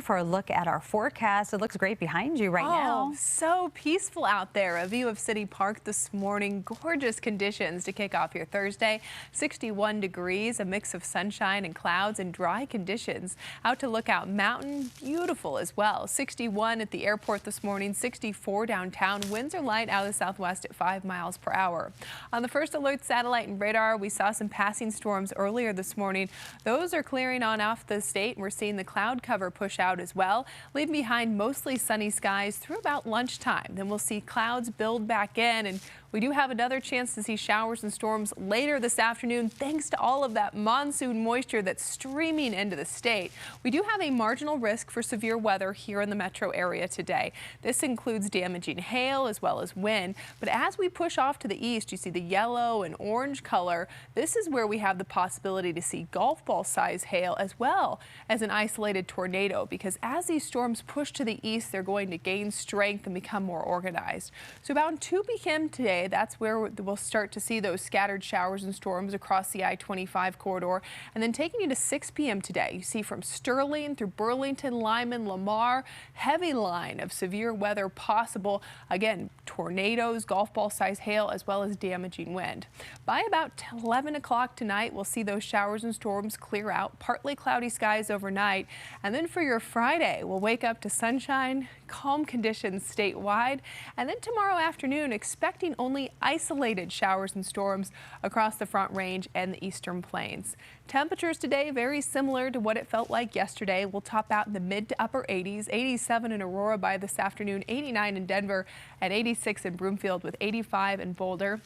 for a look at our forecast. It looks great behind you right now. So peaceful out there. A view of City Park this morning. Gorgeous conditions to kick off your Thursday. 61 degrees, a mix of sunshine and clouds and dry conditions. Out to Lookout Mountain, beautiful as well. 61 at the airport this morning, 64 downtown. Winds are light out of the southwest at 5 miles per hour. On the First Alert satellite and radar, we saw some passing storms earlier this morning. Those are clearing on off the state. We're seeing the cloud cover push out as well, leaving behind mostly sunny skies through about lunchtime. Then we'll see clouds build back in, and we do have another chance to see showers and storms later this afternoon thanks to all of that monsoon moisture that's streaming into the state. We do have a marginal risk for severe weather here in the metro area today. This includes damaging hail as well as wind. But as we push off to the east, you see the yellow and orange color. This is where we have the possibility to see golf ball size hail as well as an isolated tornado, because as these storms push to the east, they're going to gain strength and become more organized. So about 2 p.m. today, that's where we'll start to see those scattered showers and storms across the I-25 corridor. And then taking you to 6 p.m. today, you see from Sterling through Burlington, Lyman, Lamar, heavy line of severe weather possible. Again, tornadoes, golf ball size hail, as well as damaging wind. By about 11 o'clock tonight, we'll see those showers and storms clear out, partly cloudy skies overnight. And then for your Friday, we'll wake up to sunshine, calm conditions statewide. And then tomorrow afternoon, expecting only isolated showers and storms across the Front Range and the Eastern Plains. Temperatures today very similar to what it felt like yesterday. We'll top out in the mid to upper 80s, 87 in Aurora by this afternoon, 89 in Denver, and 86 in Broomfield with 85 in Boulder.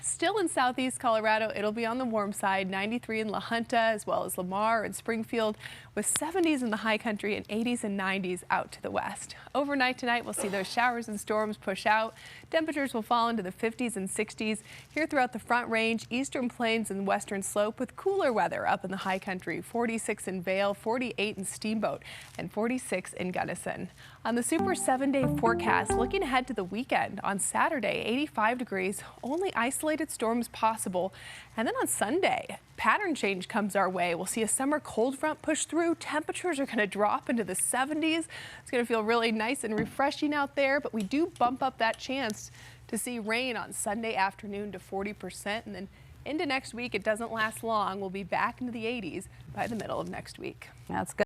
Still in southeast Colorado, it'll be on the warm side, 93 in La Junta as well as Lamar and Springfield, with 70s in the high country and 80s and 90s out to the west. Overnight tonight, we'll see those showers and storms push out. Temperatures will fall into the 50s and 60s here throughout the Front Range, Eastern Plains and Western Slope, with cooler weather up in the high country, 46 in Vail, 48 in Steamboat, and 46 in Gunnison. On the Super 7-day forecast, looking ahead to the weekend, on Saturday, 85 degrees, only isolated storms possible. And then on Sunday, pattern change comes our way. We'll see a summer cold front push through. Temperatures are going to drop into the 70s. It's going to feel really nice and refreshing out there, but we do bump up that chance to see rain on Sunday afternoon to 40%. And then into next week, it doesn't last long. We'll be back into the 80s by the middle of next week. That's good.